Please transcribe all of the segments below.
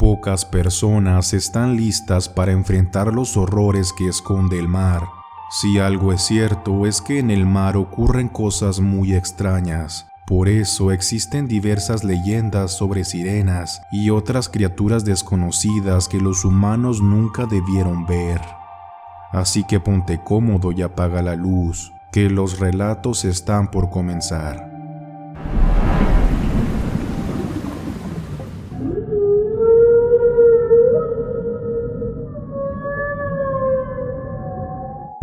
Pocas personas están listas para enfrentar los horrores que esconde el mar. Si algo es cierto es que en el mar ocurren cosas muy extrañas. Por eso existen diversas leyendas sobre sirenas y otras criaturas desconocidas que los humanos nunca debieron ver. Así que ponte cómodo y apaga la luz, que los relatos están por comenzar.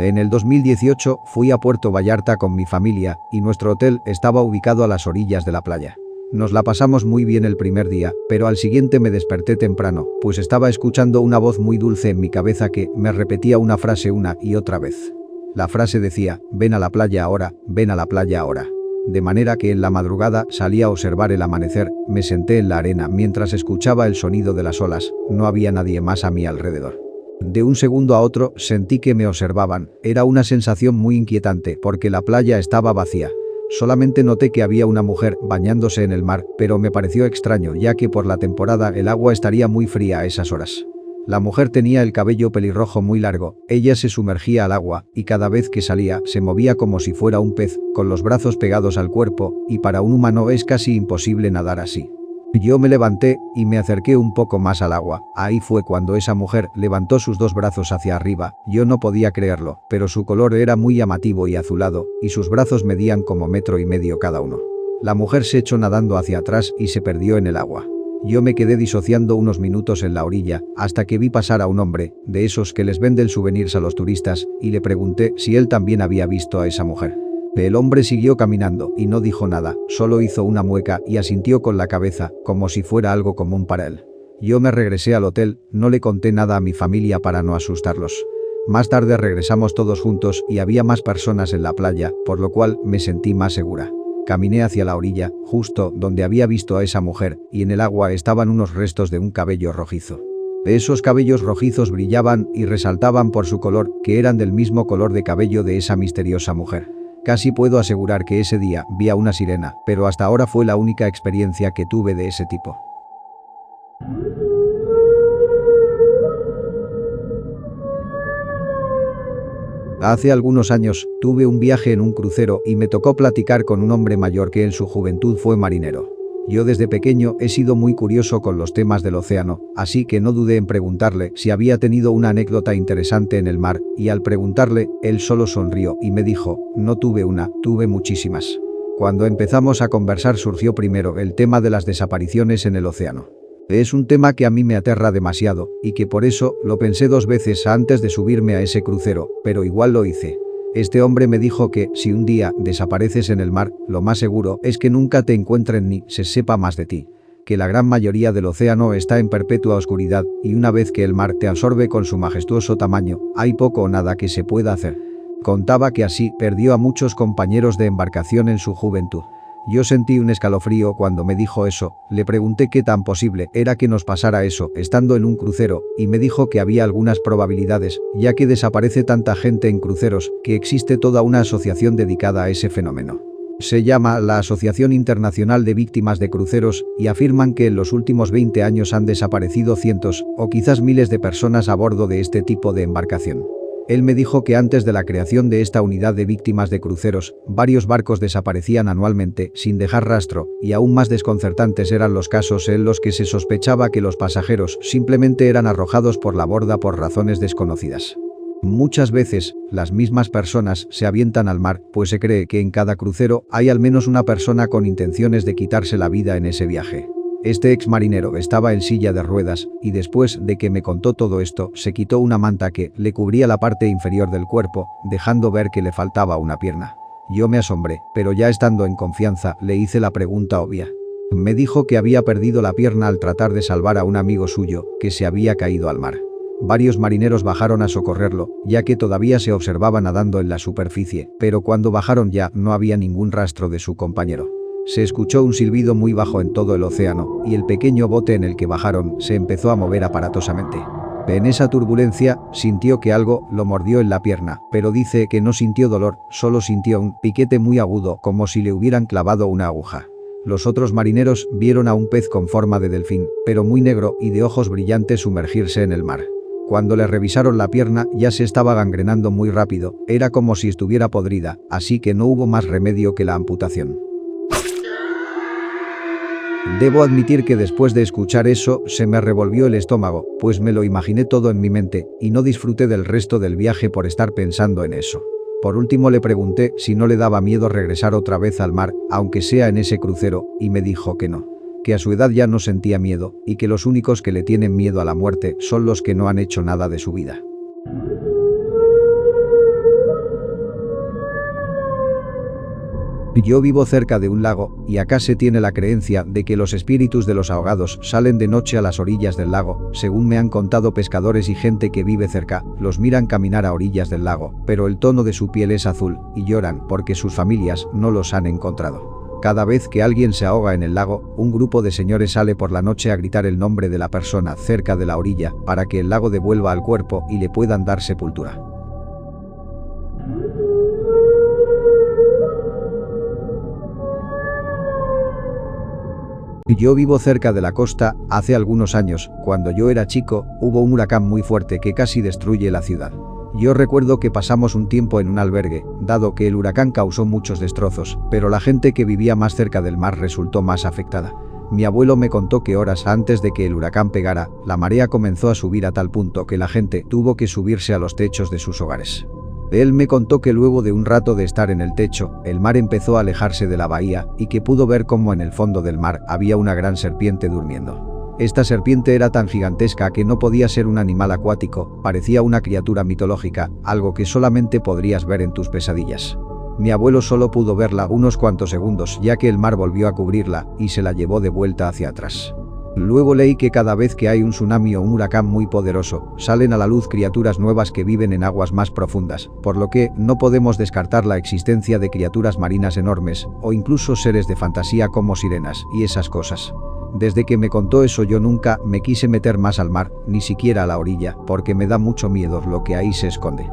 En el 2018 fui a Puerto Vallarta con mi familia y nuestro hotel estaba ubicado a las orillas de la playa. Nos la pasamos muy bien el primer día, pero al siguiente me desperté temprano, pues estaba escuchando una voz muy dulce en mi cabeza que me repetía una frase una y otra vez. La frase decía: ven a la playa ahora, ven a la playa ahora. De manera que en la madrugada salí a observar el amanecer, me senté en la arena mientras escuchaba el sonido de las olas, no había nadie más a mi alrededor. De un segundo a otro sentí que me observaban, era una sensación muy inquietante porque la playa estaba vacía. Solamente noté que había una mujer bañándose en el mar, pero me pareció extraño ya que por la temporada el agua estaría muy fría a esas horas. La mujer tenía el cabello pelirrojo muy largo, ella se sumergía al agua y cada vez que salía se movía como si fuera un pez, con los brazos pegados al cuerpo, y para un humano es casi imposible nadar así. Yo me levanté y me acerqué un poco más al agua. Ahí fue cuando esa mujer levantó sus dos brazos hacia arriba. Yo no podía creerlo, pero su color era muy llamativo y azulado, y sus brazos medían como 1,5 metros cada uno. La mujer se echó nadando hacia atrás y se perdió en el agua. Yo me quedé disociando unos minutos en la orilla, hasta que vi pasar a un hombre, de esos que les venden souvenirs a los turistas, y le pregunté si él también había visto a esa mujer. El hombre siguió caminando y no dijo nada, solo hizo una mueca y asintió con la cabeza, como si fuera algo común para él. Yo me regresé al hotel, no le conté nada a mi familia para no asustarlos. Más tarde regresamos todos juntos y había más personas en la playa, por lo cual me sentí más segura. Caminé hacia la orilla, justo donde había visto a esa mujer, y en el agua estaban unos restos de un cabello rojizo. Esos cabellos rojizos brillaban y resaltaban por su color, que eran del mismo color de cabello de esa misteriosa mujer. Casi puedo asegurar que ese día vi a una sirena, pero hasta ahora fue la única experiencia que tuve de ese tipo. Hace algunos años, tuve un viaje en un crucero y me tocó platicar con un hombre mayor que en su juventud fue marinero. Yo desde pequeño he sido muy curioso con los temas del océano, así que no dudé en preguntarle si había tenido una anécdota interesante en el mar, y al preguntarle, él solo sonrió y me dijo: no tuve una, tuve muchísimas. Cuando empezamos a conversar surgió primero el tema de las desapariciones en el océano. Es un tema que a mí me aterra demasiado, y que por eso lo pensé 2 veces antes de subirme a ese crucero, pero igual lo hice. Este hombre me dijo que, si un día desapareces en el mar, lo más seguro es que nunca te encuentren ni se sepa más de ti. Que la gran mayoría del océano está en perpetua oscuridad, y una vez que el mar te absorbe con su majestuoso tamaño, hay poco o nada que se pueda hacer. Contaba que así perdió a muchos compañeros de embarcación en su juventud. Yo sentí un escalofrío cuando me dijo eso, le pregunté qué tan posible era que nos pasara eso estando en un crucero, y me dijo que había algunas probabilidades, ya que desaparece tanta gente en cruceros, que existe toda una asociación dedicada a ese fenómeno. Se llama la Asociación Internacional de Víctimas de Cruceros, y afirman que en los últimos 20 años han desaparecido cientos, o quizás miles de personas a bordo de este tipo de embarcación. Él me dijo que antes de la creación de esta unidad de víctimas de cruceros, varios barcos desaparecían anualmente sin dejar rastro, y aún más desconcertantes eran los casos en los que se sospechaba que los pasajeros simplemente eran arrojados por la borda por razones desconocidas. Muchas veces, las mismas personas se avientan al mar, pues se cree que en cada crucero hay al menos una persona con intenciones de quitarse la vida en ese viaje. Este ex marinero estaba en silla de ruedas, y después de que me contó todo esto, se quitó una manta que le cubría la parte inferior del cuerpo, dejando ver que le faltaba una pierna. Yo me asombré, pero ya estando en confianza, le hice la pregunta obvia. Me dijo que había perdido la pierna al tratar de salvar a un amigo suyo, que se había caído al mar. Varios marineros bajaron a socorrerlo, ya que todavía se observaba nadando en la superficie, pero cuando bajaron ya no había ningún rastro de su compañero. Se escuchó un silbido muy bajo en todo el océano, y el pequeño bote en el que bajaron se empezó a mover aparatosamente. En esa turbulencia, sintió que algo lo mordió en la pierna, pero dice que no sintió dolor, solo sintió un piquete muy agudo como si le hubieran clavado una aguja. Los otros marineros vieron a un pez con forma de delfín, pero muy negro y de ojos brillantes sumergirse en el mar. Cuando le revisaron la pierna ya se estaba gangrenando muy rápido, era como si estuviera podrida, así que no hubo más remedio que la amputación. Debo admitir que después de escuchar eso se me revolvió el estómago, pues me lo imaginé todo en mi mente y no disfruté del resto del viaje por estar pensando en eso. Por último le pregunté si no le daba miedo regresar otra vez al mar, aunque sea en ese crucero, y me dijo que no. Que a su edad ya no sentía miedo, y que los únicos que le tienen miedo a la muerte son los que no han hecho nada de su vida. Yo vivo cerca de un lago, y acá se tiene la creencia de que los espíritus de los ahogados salen de noche a las orillas del lago. Según me han contado pescadores y gente que vive cerca, los miran caminar a orillas del lago, pero el tono de su piel es azul, y lloran porque sus familias no los han encontrado. Cada vez que alguien se ahoga en el lago, un grupo de señores sale por la noche a gritar el nombre de la persona cerca de la orilla para que el lago devuelva al cuerpo y le puedan dar sepultura. Yo vivo cerca de la costa. Hace algunos años, cuando yo era chico, hubo un huracán muy fuerte que casi destruye la ciudad. Yo recuerdo que pasamos un tiempo en un albergue, dado que el huracán causó muchos destrozos, pero la gente que vivía más cerca del mar resultó más afectada. Mi abuelo me contó que horas antes de que el huracán pegara, la marea comenzó a subir a tal punto que la gente tuvo que subirse a los techos de sus hogares. Él me contó que luego de un rato de estar en el techo, el mar empezó a alejarse de la bahía y que pudo ver cómo en el fondo del mar había una gran serpiente durmiendo. Esta serpiente era tan gigantesca que no podía ser un animal acuático, parecía una criatura mitológica, algo que solamente podrías ver en tus pesadillas. Mi abuelo solo pudo verla unos cuantos segundos ya que el mar volvió a cubrirla y se la llevó de vuelta hacia atrás. Luego leí que cada vez que hay un tsunami o un huracán muy poderoso, salen a la luz criaturas nuevas que viven en aguas más profundas, por lo que no podemos descartar la existencia de criaturas marinas enormes, o incluso seres de fantasía como sirenas y esas cosas. Desde que me contó eso yo nunca me quise meter más al mar, ni siquiera a la orilla, porque me da mucho miedo lo que ahí se esconde.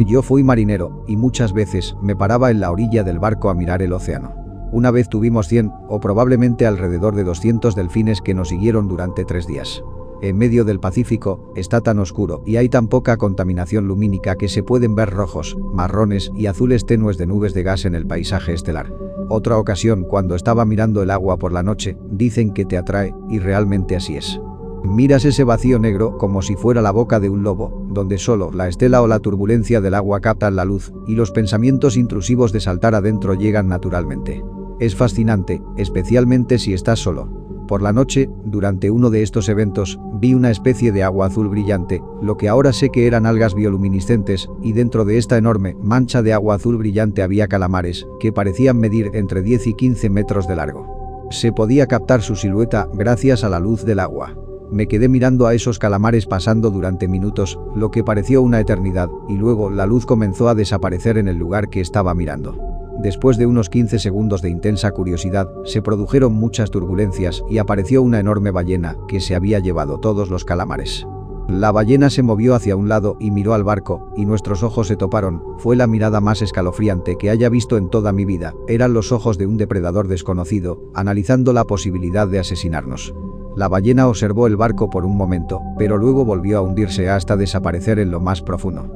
Yo fui marinero, y muchas veces me paraba en la orilla del barco a mirar el océano. Una vez tuvimos 100, o probablemente alrededor de 200 delfines que nos siguieron durante 3 días. En medio del Pacífico, está tan oscuro y hay tan poca contaminación lumínica que se pueden ver rojos, marrones y azules tenues de nubes de gas en el paisaje estelar. Otra ocasión, cuando estaba mirando el agua por la noche, dicen que te atrae, y realmente así es. Miras ese vacío negro como si fuera la boca de un lobo, donde solo la estela o la turbulencia del agua captan la luz, y los pensamientos intrusivos de saltar adentro llegan naturalmente. Es fascinante, especialmente si estás solo. Por la noche, durante uno de estos eventos, vi una especie de agua azul brillante, lo que ahora sé que eran algas bioluminiscentes, y dentro de esta enorme mancha de agua azul brillante había calamares, que parecían medir entre 10 y 15 metros de largo. Se podía captar su silueta gracias a la luz del agua. Me quedé mirando a esos calamares pasando durante minutos, lo que pareció una eternidad, y luego la luz comenzó a desaparecer en el lugar que estaba mirando. Después de unos 15 segundos de intensa curiosidad, se produjeron muchas turbulencias y apareció una enorme ballena que se había llevado todos los calamares. La ballena se movió hacia un lado y miró al barco, y nuestros ojos se toparon. Fue la mirada más escalofriante que haya visto en toda mi vida. Eran los ojos de un depredador desconocido, analizando la posibilidad de asesinarnos. La ballena observó el barco por un momento, pero luego volvió a hundirse hasta desaparecer en lo más profundo.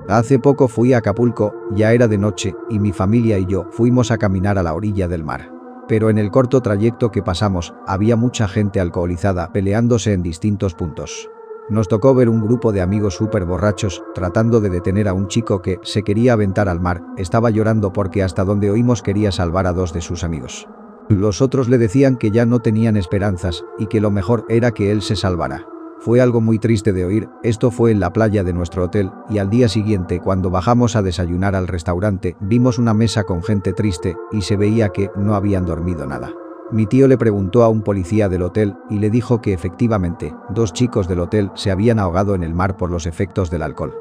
Hace poco fui a Acapulco, ya era de noche, y mi familia y yo fuimos a caminar a la orilla del mar. Pero en el corto trayecto que pasamos, había mucha gente alcoholizada peleándose en distintos puntos. Nos tocó ver un grupo de amigos súper borrachos tratando de detener a un chico que se quería aventar al mar. Estaba llorando porque hasta donde oímos quería salvar a 2 de sus amigos. Los otros le decían que ya no tenían esperanzas y que lo mejor era que él se salvara. Fue algo muy triste de oír. Esto fue en la playa de nuestro hotel, y al día siguiente, cuando bajamos a desayunar al restaurante, vimos una mesa con gente triste y se veía que no habían dormido nada. Mi tío le preguntó a un policía del hotel y le dijo que efectivamente, 2 chicos del hotel se habían ahogado en el mar por los efectos del alcohol.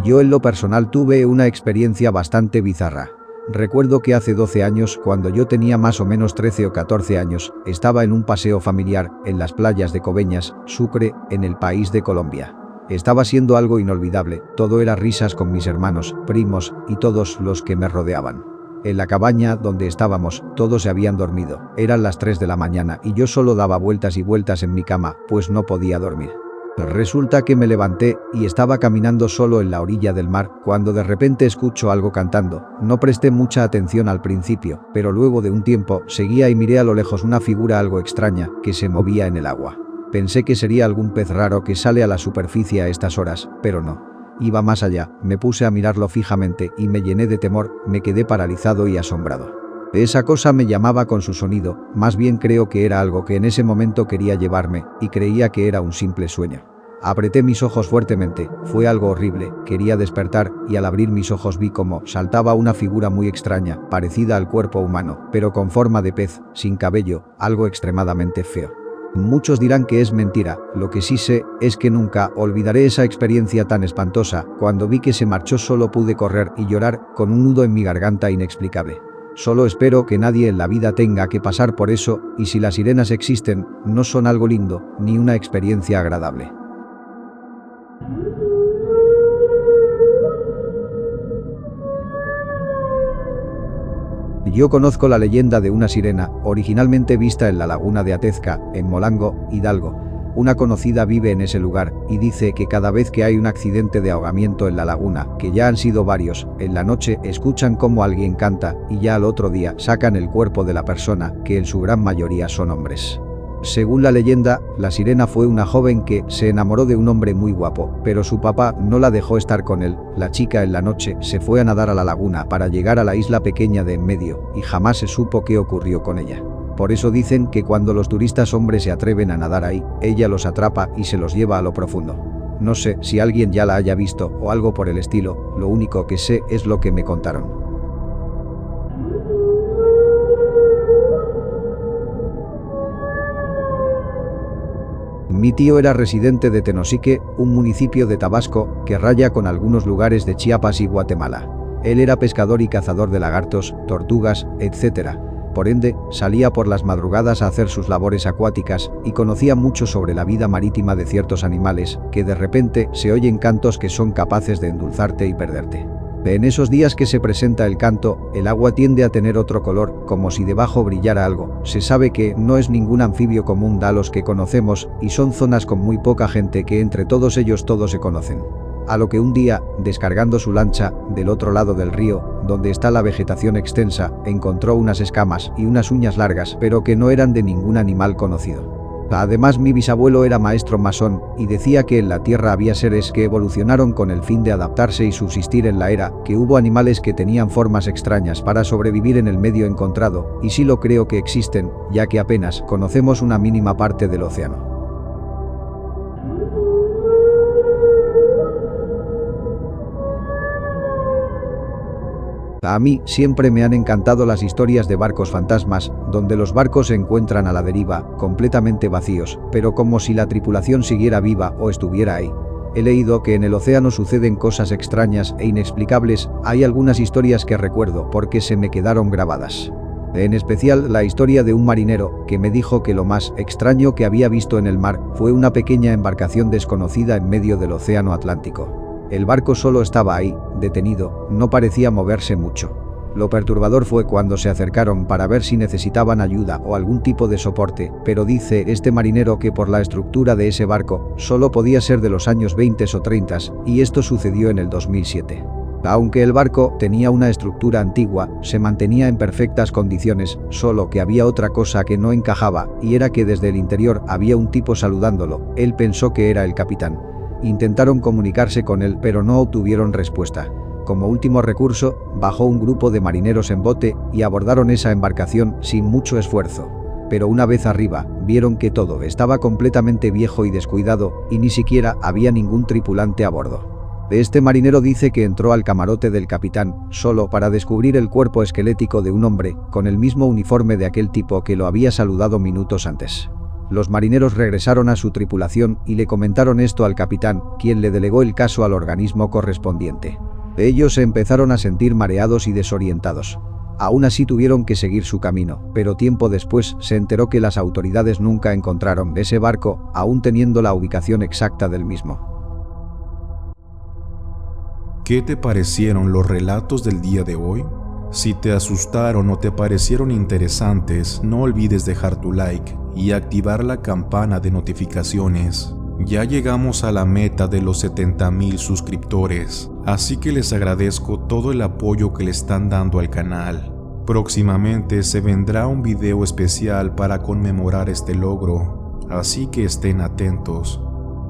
Yo en lo personal tuve una experiencia bastante bizarra. Recuerdo que hace 12 años, cuando yo tenía más o menos 13 o 14 años, estaba en un paseo familiar en las playas de Coveñas, Sucre, en el país de Colombia. Estaba siendo algo inolvidable, todo era risas con mis hermanos, primos y todos los que me rodeaban. En la cabaña donde estábamos, todos se habían dormido, eran las 3 de la mañana y yo solo daba vueltas y vueltas en mi cama, pues no podía dormir. Resulta que me levanté y estaba caminando solo en la orilla del mar cuando de repente escucho algo cantando. No presté mucha atención al principio, pero luego de un tiempo seguía y miré a lo lejos una figura algo extraña que se movía en el agua. Pensé que sería algún pez raro que sale a la superficie a estas horas, pero no. Iba más allá, me puse a mirarlo fijamente y me llené de temor, me quedé paralizado y asombrado. Esa cosa me llamaba con su sonido, más bien creo que era algo que en ese momento quería llevarme, y creía que era un simple sueño. Apreté mis ojos fuertemente, fue algo horrible, quería despertar y al abrir mis ojos vi cómo saltaba una figura muy extraña, parecida al cuerpo humano, pero con forma de pez, sin cabello, algo extremadamente feo. Muchos dirán que es mentira, lo que sí sé es que nunca olvidaré esa experiencia tan espantosa. Cuando vi que se marchó solo pude correr y llorar con un nudo en mi garganta inexplicable. Solo espero que nadie en la vida tenga que pasar por eso, y si las sirenas existen, no son algo lindo, ni una experiencia agradable. Yo conozco la leyenda de una sirena, originalmente vista en la laguna de Atezca, en Molango, Hidalgo. Una conocida vive en ese lugar y dice que cada vez que hay un accidente de ahogamiento en la laguna, que ya han sido varios, en la noche escuchan cómo alguien canta y ya al otro día sacan el cuerpo de la persona, que en su gran mayoría son hombres. Según la leyenda, la sirena fue una joven que se enamoró de un hombre muy guapo, pero su papá no la dejó estar con él. La chica en la noche se fue a nadar a la laguna para llegar a la isla pequeña de en medio y jamás se supo qué ocurrió con ella. Por eso dicen que cuando los turistas hombres se atreven a nadar ahí, ella los atrapa y se los lleva a lo profundo. No sé si alguien ya la haya visto o algo por el estilo, lo único que sé es lo que me contaron. Mi tío era residente de Tenosique, un municipio de Tabasco que raya con algunos lugares de Chiapas y Guatemala. Él era pescador y cazador de lagartos, tortugas, etc. Por ende, salía por las madrugadas a hacer sus labores acuáticas y conocía mucho sobre la vida marítima de ciertos animales que de repente se oyen cantos que son capaces de endulzarte y perderte. En esos días que se presenta el canto, el agua tiende a tener otro color, como si debajo brillara algo. Se sabe que no es ningún anfibio común a los que conocemos y son zonas con muy poca gente que entre todos ellos todos se conocen. A lo que un día, descargando su lancha, del otro lado del río, donde está la vegetación extensa, encontró unas escamas y unas uñas largas, pero que no eran de ningún animal conocido. Además, mi bisabuelo era maestro masón y decía que en la Tierra había seres que evolucionaron con el fin de adaptarse y subsistir en la era, que hubo animales que tenían formas extrañas para sobrevivir en el medio encontrado, y sí lo creo que existen, ya que apenas conocemos una mínima parte del océano. A mí siempre me han encantado las historias de barcos fantasmas, donde los barcos se encuentran a la deriva, completamente vacíos, pero como si la tripulación siguiera viva o estuviera ahí. He leído que en el océano suceden cosas extrañas e inexplicables. Hay algunas historias que recuerdo porque se me quedaron grabadas. En especial la historia de un marinero que me dijo que lo más extraño que había visto en el mar fue una pequeña embarcación desconocida en medio del océano Atlántico. El barco solo estaba ahí, detenido, no parecía moverse mucho. Lo perturbador fue cuando se acercaron para ver si necesitaban ayuda o algún tipo de soporte, pero dice este marinero que por la estructura de ese barco solo podía ser de los años 20 o 30, y esto sucedió en el 2007. Aunque el barco tenía una estructura antigua, se mantenía en perfectas condiciones, solo que había otra cosa que no encajaba, y era que desde el interior había un tipo saludándolo. Él pensó que era el capitán. Intentaron comunicarse con él, pero no obtuvieron respuesta. Como último recurso, bajó un grupo de marineros en bote y abordaron esa embarcación sin mucho esfuerzo. Pero una vez arriba, vieron que todo estaba completamente viejo y descuidado, y ni siquiera había ningún tripulante a bordo. Este marinero dice que entró al camarote del capitán, solo para descubrir el cuerpo esquelético de un hombre, con el mismo uniforme de aquel tipo que lo había saludado minutos antes. Los marineros regresaron a su tripulación y le comentaron esto al capitán, quien le delegó el caso al organismo correspondiente. Ellos se empezaron a sentir mareados y desorientados. Aún así tuvieron que seguir su camino, pero tiempo después se enteró que las autoridades nunca encontraron ese barco, aún teniendo la ubicación exacta del mismo. ¿Qué te parecieron los relatos del día de hoy? Si te asustaron o te parecieron interesantes, no olvides dejar tu like y activar la campana de notificaciones. Ya llegamos a la meta de los 70,000 suscriptores, así que les agradezco todo el apoyo que le están dando al canal. Próximamente se vendrá un video especial para conmemorar este logro, así que estén atentos.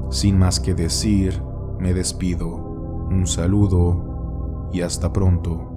Sin más que decir, me despido. Un saludo y hasta pronto.